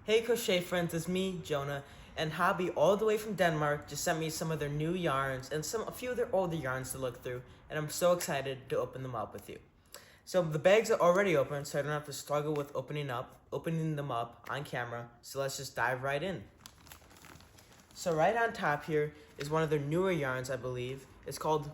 Hey crochet friends, it's me, Jonah, and Hobbii all the way from Denmark just sent me some of their new yarns and a few of their older yarns to look through, and I'm so excited to open them up with you. So the bags are already open, so I don't have to struggle with opening them up on camera, so let's just dive right in. So right on top here is one of their newer yarns, I believe. It's called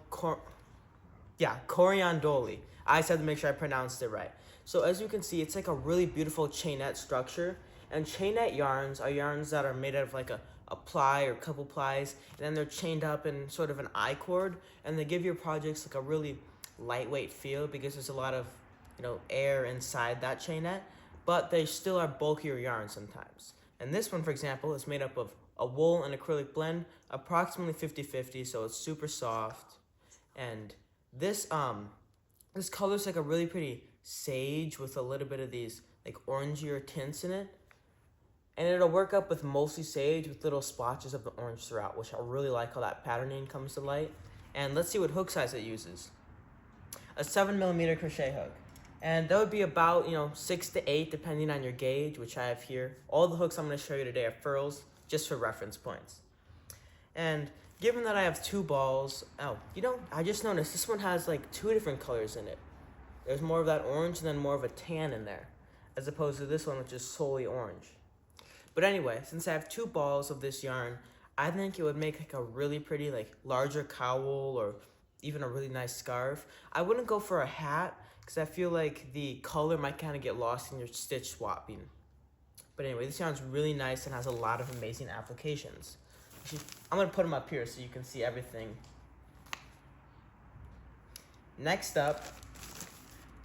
Coriandoli. I just had to make sure I pronounced it right. So as you can see, it's like a really beautiful chainette structure. And chainette yarns are yarns that are made out of like a ply or couple plies, and then they're chained up in sort of an I-cord, and they give your projects like a really lightweight feel because there's a lot of air inside that chainette, but they still are bulkier yarns sometimes. And this one, for example, is made up of a wool and acrylic blend, approximately 50-50, so it's super soft. And this color's like a really pretty sage with a little bit of these like orangier tints in it. And it'll work up with mostly sage with little splotches of the orange throughout, which I really like how that patterning comes to light. And let's see what hook size it uses. A 7mm crochet hook. And that would be about 6 to 8 depending on your gauge, which I have here. All the hooks I'm going to show you today are furls, just for reference points. And given that I have two balls, I just noticed this one has like 2 different colors in it. There's more of that orange and then more of a tan in there, as opposed to this one, which is solely orange. But anyway, since I have 2 balls of this yarn, I think it would make like a really pretty like larger cowl or even a really nice scarf. I wouldn't go for a hat because I feel like the color might kind of get lost in your stitch swapping. But anyway, this yarn's really nice and has a lot of amazing applications. I'm going to put them up here so you can see everything. Next up,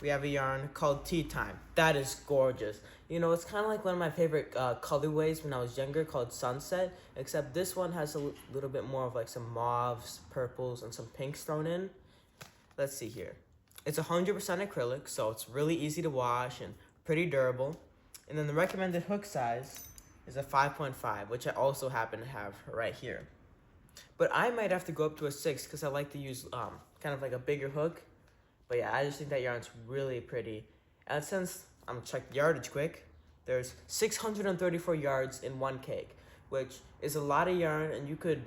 we have a yarn called Tea Time. That is gorgeous. It's kind of like one of my favorite colorways when I was younger, called Sunset, except this one has a little bit more of like some mauves, purples, and some pinks thrown in. Let's see here. It's 100% acrylic, so it's really easy to wash and pretty durable. And then the recommended hook size is a 5.5, which I also happen to have right here. But I might have to go up to a 6 because I like to use kind of like a bigger hook. But yeah, I just think that yarn's really pretty. And since I'm gonna check the yardage quick, there's 634 yards in one cake, which is a lot of yarn, and you could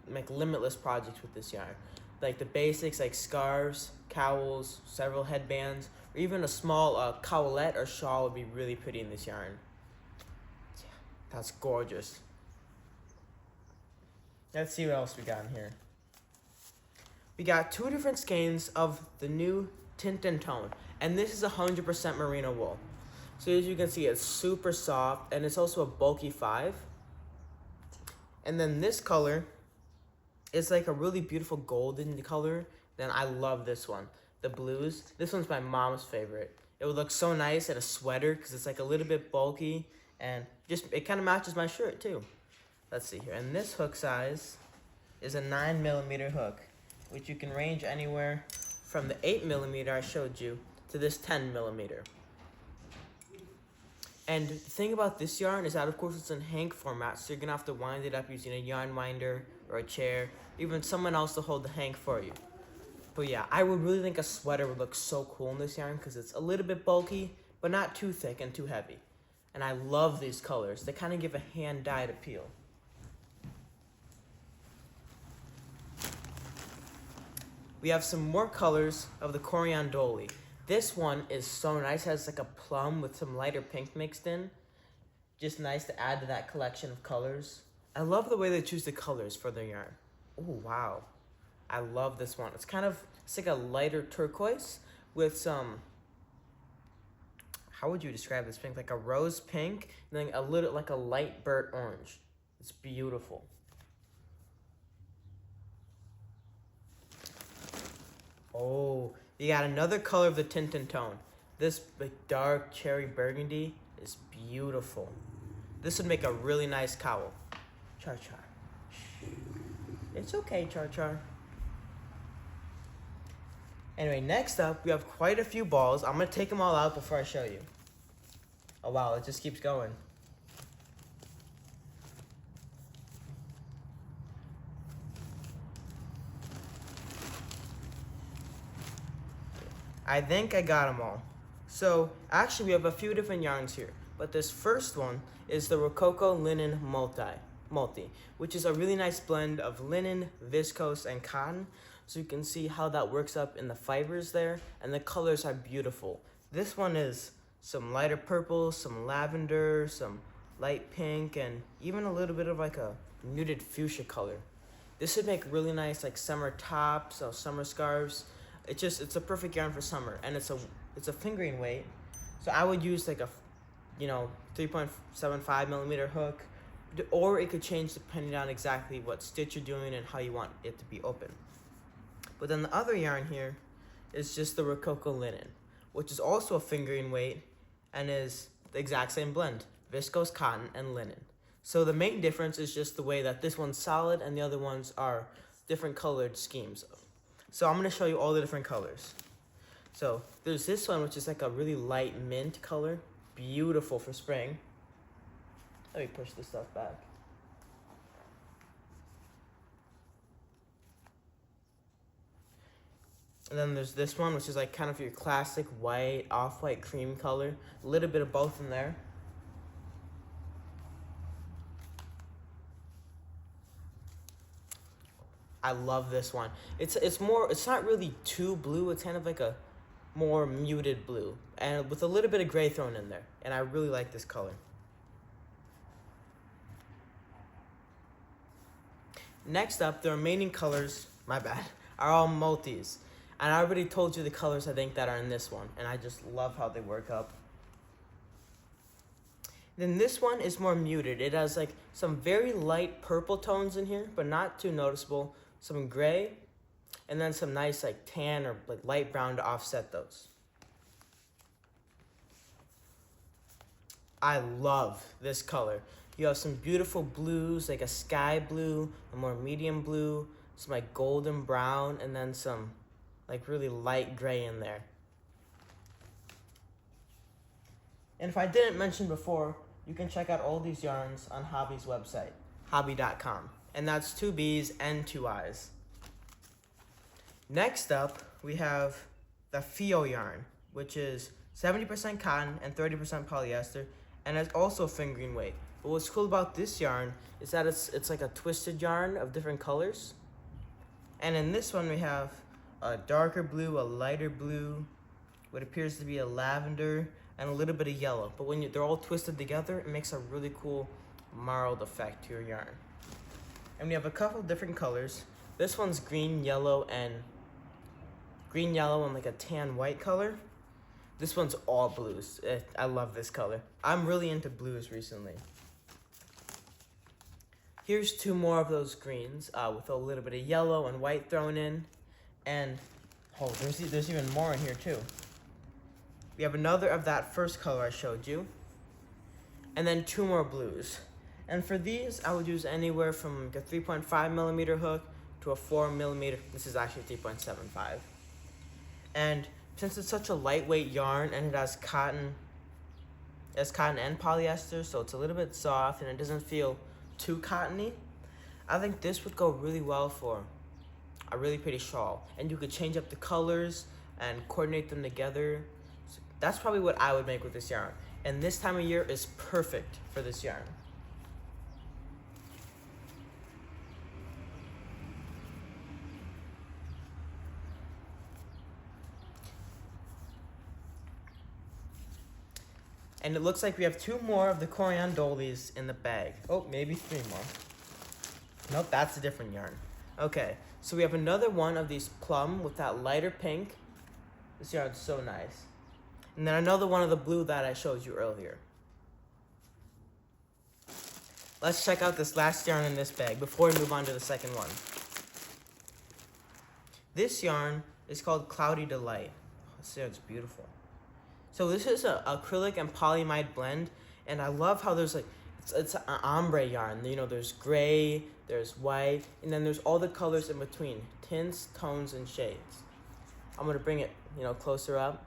make limitless projects with this yarn. Like the basics like scarves, cowls, several headbands, or even a small cowlette or shawl would be really pretty in this yarn. Yeah, that's gorgeous. Let's see what else we got in here. We got 2 different skeins of the new Tint and Tone, and this is 100% merino wool. So as you can see, it's super soft, and it's also a bulky 5. And then this color is like a really beautiful golden color. Then I love this one, the blues. This one's my mom's favorite. It would look so nice in a sweater because it's like a little bit bulky, and it kind of matches my shirt too. Let's see here, and this hook size is a 9mm hook, which you can range anywhere from the 8mm I showed you to this 10mm. And the thing about this yarn is that, of course, it's in hank format, so you're gonna have to wind it up using a yarn winder or a chair, even someone else to hold the hank for you. But yeah, I would really think a sweater would look so cool in this yarn because it's a little bit bulky, but not too thick and too heavy. And I love these colors. They kind of give a hand-dyed appeal. We have some more colors of the Coriandoli. This one is so nice. It has like a plum with some lighter pink mixed in. Just nice to add to that collection of colors. I love the way they choose the colors for their yarn. Oh, wow. I love this one. It's like a lighter turquoise with some, how would you describe this pink? Like a rose pink, and then a little like a light burnt orange. It's beautiful. Oh, you got another color of the Tint and Tone. This like dark cherry burgundy is beautiful. This would make a really nice cowl. Char Char. It's okay, Char Char. Anyway, next up, we have quite a few balls. I'm going to take them all out before I show you. Oh wow, it just keeps going. I think I got them all. So actually we have a few different yarns here. But this first one is the Rococo Linen Multi, which is a really nice blend of linen, viscose, and cotton. So you can see how that works up in the fibers there, and the colors are beautiful. This one is some lighter purple, some lavender, some light pink, and even a little bit of like a muted fuchsia color. This would make really nice like summer tops or summer scarves. It's a perfect yarn for summer, and it's a fingering weight. So I would use like a 3.75 millimeter hook, or it could change depending on exactly what stitch you're doing and how you want it to be open. But then the other yarn here is just the Rococo Linen, which is also a fingering weight and is the exact same blend, viscose, cotton, and linen. So the main difference is just the way that this one's solid and the other ones are different colored schemes. So I'm gonna show you all the different colors. So there's this one, which is like a really light mint color, beautiful for spring. Let me push this stuff back. And then there's this one, which is like kind of your classic white, off-white cream color. A little bit of both in there. I love this one. It's not really too blue. It's kind of like a more muted blue, and with a little bit of gray thrown in there. And I really like this color. Next up, the remaining colors, my bad, are all multis. And I already told you the colors I think that are in this one, and I just love how they work up. Then this one is more muted. It has like some very light purple tones in here, but not too noticeable. Some gray, and then some nice like tan or like light brown to offset those. I love this color. You have some beautiful blues, like a sky blue, a more medium blue, some like golden brown, and then some like really light gray in there. And if I didn't mention before, you can check out all these yarns on Hobbie's website, hobbii.com. And that's 2 B's and 2 I's. Next up, we have the Fio yarn, which is 70% cotton and 30% polyester, and it's also fingering weight. But what's cool about this yarn is that it's like a twisted yarn of different colors. And in this one, we have a darker blue, a lighter blue, what appears to be a lavender, and a little bit of yellow. But when they're all twisted together, it makes a really cool marled effect to your yarn. And we have a couple different colors. This one's green, yellow, and like a tan white color. This one's all blues. I love this color. I'm really into blues recently. Here's 2 more of those greens with a little bit of yellow and white thrown in. And, oh, there's even more in here too. We have another of that first color I showed you. And then 2 more blues. And for these, I would use anywhere from like a 3.5 millimeter hook to a 4 millimeter. This is actually 3.75. And since it's such a lightweight yarn and it has cotton and polyester, so it's a little bit soft and it doesn't feel too cottony, I think this would go really well for a really pretty shawl. And you could change up the colors and coordinate them together. So that's probably what I would make with this yarn. And this time of year is perfect for this yarn. And it looks like we have 2 more of the Corian Dolies in the bag. Oh, maybe 3 more. Nope, that's a different yarn. Okay, so we have another one of these plum with that lighter pink. This yarn's so nice. And then another one of the blue that I showed you earlier. Let's check out this last yarn in this bag before we move on to the second one. This yarn is called Cloudy Delight. This yarn's beautiful. So this is an acrylic and polyamide blend, and I love how there's like, it's an ombre yarn. You know, there's gray, there's white, and then there's all the colors in between, tints, tones, and shades. I'm gonna bring it, closer up.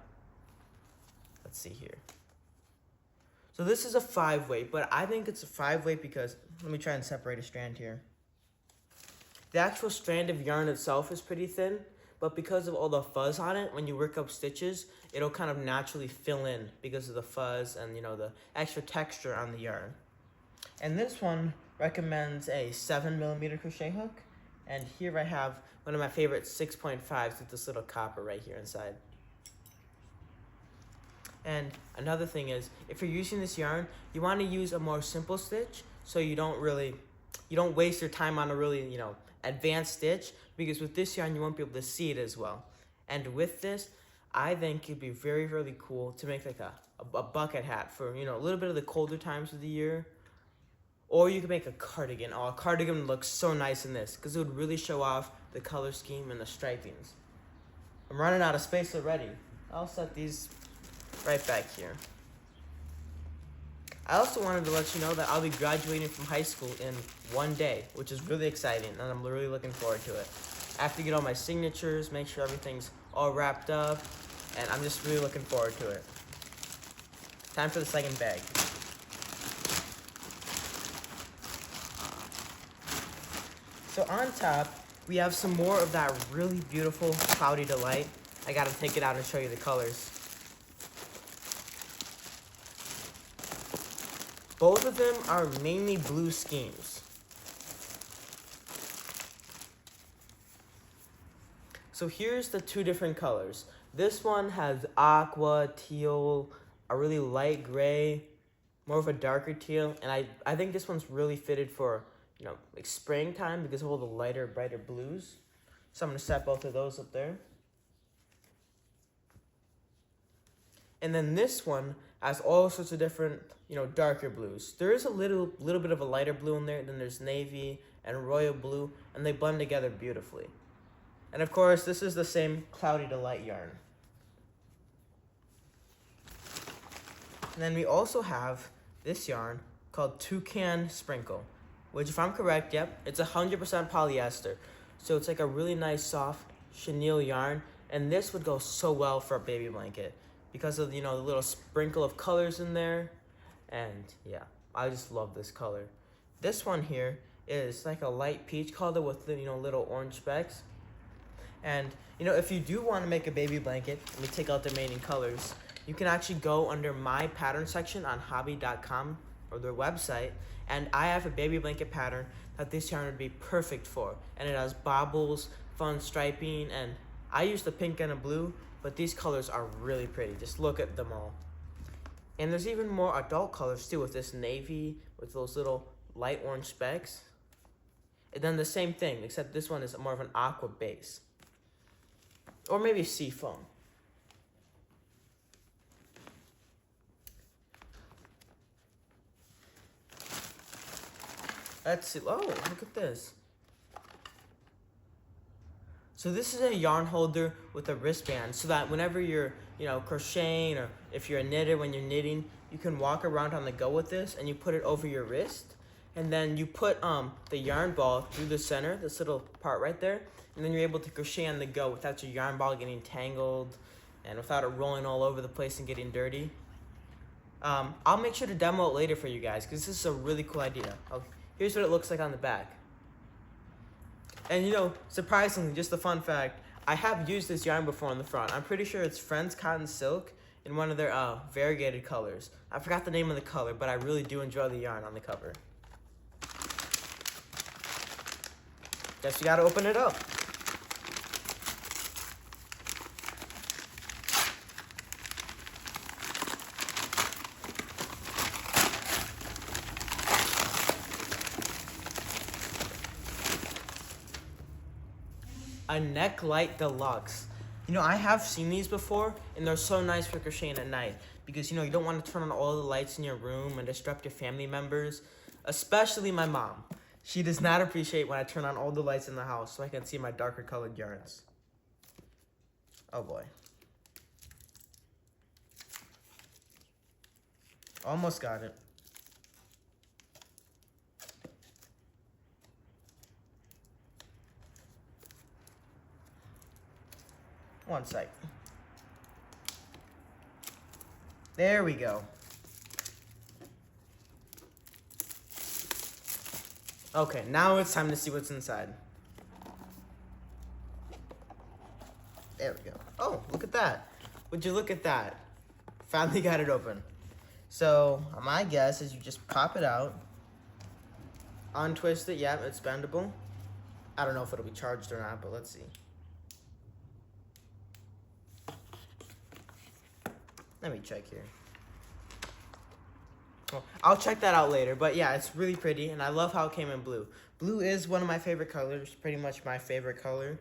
Let's see here. So this is a 5-weight, but I think it's a 5-weight because, let me try and separate a strand here. The actual strand of yarn itself is pretty thin, but because of all the fuzz on it, when you work up stitches, it'll kind of naturally fill in because of the fuzz and, you know, the extra texture on the yarn. And this one recommends a 7mm crochet hook. And here I have one of my favorite 6.5s with this little copper right here inside. And another thing is, if you're using this yarn, you want to use a more simple stitch so you don't waste your time on a really, you know, advanced stitch, because with this yarn you won't be able to see it as well. And with this, I think it'd be very, really cool to make like a bucket hat for, you know, a little bit of the colder times of the year. Or you could make a cardigan. Oh, a cardigan looks so nice in this because it would really show off the color scheme and the stripings. I'm running out of space already. I'll set these right back here. I also wanted to let you know that I'll be graduating from high school in one day, which is really exciting, and I'm really looking forward to it. I have to get all my signatures, make sure everything's all wrapped up, and I'm just really looking forward to it. Time for the second bag. So on top, we have some more of that really beautiful Cloudy Delight. I gotta take it out and show you the colors. Both of them are mainly blue schemes. So here's the two different colors. This one has aqua, teal, a really light gray, more of a darker teal, and I think this one's really fitted for, you know, like springtime because of all the lighter, brighter blues. So I'm gonna set both of those up there. And then this one has all sorts of different, you know, darker blues. There is a little bit of a lighter blue in there, then there's navy and royal blue, and they blend together beautifully. And of course, this is the same Cloudy Delight yarn. And then we also have this yarn called Toucan Sprinkle, which, if I'm correct, yep, it's 100% polyester. So it's like a really nice soft chenille yarn, and this would go so well for a baby blanket because of, you know, the little sprinkle of colors in there. And yeah, I just love this color. This one here is like a light peach color with, you know, little orange specks. And, you know, if you do want to make a baby blanket, let me take out the remaining colors. You can actually go under my pattern section on hobbii.com or their website, and I have a baby blanket pattern that this yarn would be perfect for. And it has bobbles, fun striping, and I use the pink and the blue, but these colors are really pretty. Just look at them all. And there's even more adult colors too, with this navy, with those little light orange specks. And then the same thing, except this one is more of an aqua base. Or maybe sea foam. Let's see. Oh, look at this. So this is a yarn holder with a wristband, so that whenever you're, you know, crocheting, or if you're a knitter when you're knitting, you can walk around on the go with this, and you put it over your wrist, and then you put the yarn ball through the center, this little part right there, and then you're able to crochet on the go without your yarn ball getting tangled and without it rolling all over the place and getting dirty. I'll make sure to demo it later for you guys because this is a really cool idea. Here's what it looks like on the back. And, you know, surprisingly, just a fun fact, I have used this yarn before on the front. I'm pretty sure it's Friends Cotton Silk in one of their variegated colors. I forgot the name of the color, but I really do enjoy the yarn on the cover. Guess you gotta open it up. A neck light deluxe. You know, I have seen these before, and they're so nice for crocheting at night because, you know, you don't want to turn on all the lights in your room and disrupt your family members, especially my mom. She does not appreciate when I turn on all the lights in the house so I can see my darker colored yarns. Oh boy. Almost got it. One sec. There we go. Okay, now it's time to see what's inside. There we go. Oh, look at that. Would you look at that? Finally got it open. So my guess is you just pop it out, untwist it. Yeah, it's bendable. I don't know if it'll be charged or not, but let's see. Let me check here. Well, I'll check that out later, but yeah, it's really pretty, and I love how it came in blue. Blue is one of my favorite colors, pretty much my favorite color,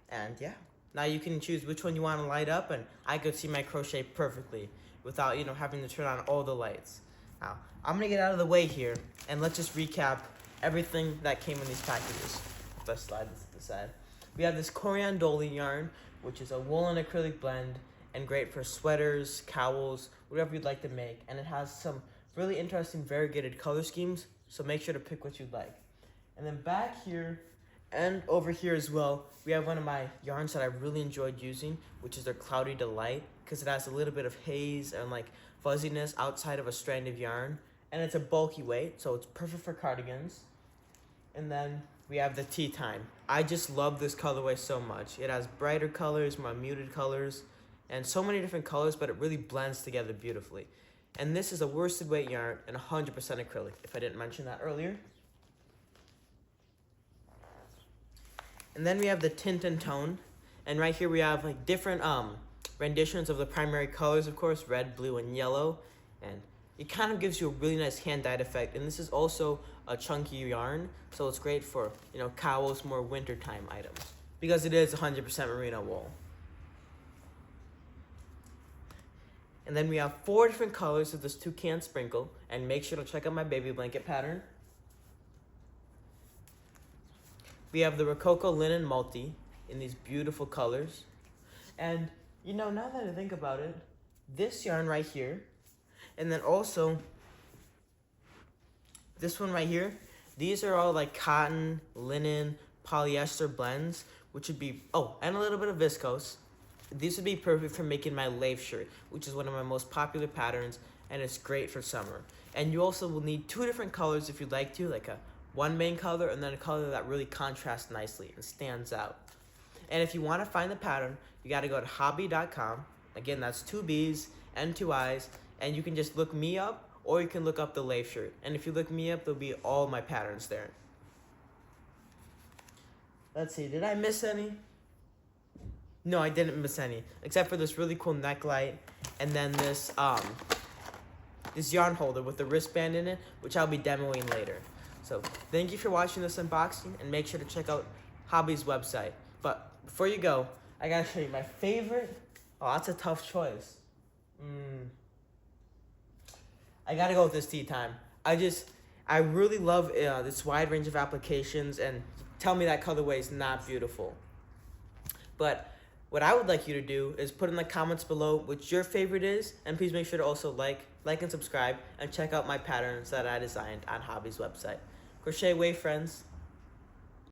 and yeah. Now you can choose which one you want to light up, and I could see my crochet perfectly without, having to turn on all the lights. Now, I'm going to get out of the way here, and let's just recap everything that came in these packages. Let's slide this to the side. We have this Coriandoli yarn, which is a woolen acrylic blend, and great for sweaters, cowls, whatever you'd like to make, and it has some really interesting variegated color schemes, so make sure to pick what you'd like. And then back here and over here as well, we have one of my yarns that I really enjoyed using, which is their Cloudy Delight, because it has a little bit of haze and like fuzziness outside of a strand of yarn, and it's a bulky weight, so it's perfect for cardigans. And then we have the Tea Time. I just love this colorway so much. It has brighter colors, more muted colors, and so many different colors, but it really blends together beautifully. And this is a worsted weight yarn and 100% acrylic, if I didn't mention that earlier. And then we have the Tint and Tone, and right here we have like different renditions of the primary colors, of course, red, blue, and yellow, and it kind of gives you a really nice hand-dyed effect. And this is also a chunky yarn, so it's great for cowls, more wintertime items, because it is 100% merino wool. And then we have 4 different colors of this toucan sprinkle, and make sure to check out my baby blanket pattern. We have the Rococo Linen Multi in these beautiful colors. And, now that I think about it, this yarn right here, and then also this one right here, these are all like cotton, linen, polyester blends, which would be, and a little bit of viscose. These would be perfect for making my lathe shirt, which is one of my most popular patterns, and it's great for summer. And you also will need 2 different colors if you'd like to, like one main color and then a color that really contrasts nicely and stands out. And if you want to find the pattern, you got to go to hobbii.com. Again, that's 2 B's and 2 I's, and you can just look me up, or you can look up the lathe shirt. And if you look me up, there'll be all my patterns there. Let's see, did I miss any? No, I didn't miss any, except for this really cool necklight, and then this this yarn holder with the wristband in it, which I'll be demoing later. So thank you for watching this unboxing, and make sure to check out Hobbii's website. But before you go, I gotta show you my favorite. Oh, that's a tough choice. I gotta go with this Tea Time. I really love this wide range of applications, and tell me that colorway is not beautiful. But what I would like you to do is put in the comments below which your favorite is, and please make sure to also like and subscribe, and check out my patterns that I designed on Hobbii's website. Crochet away, friends.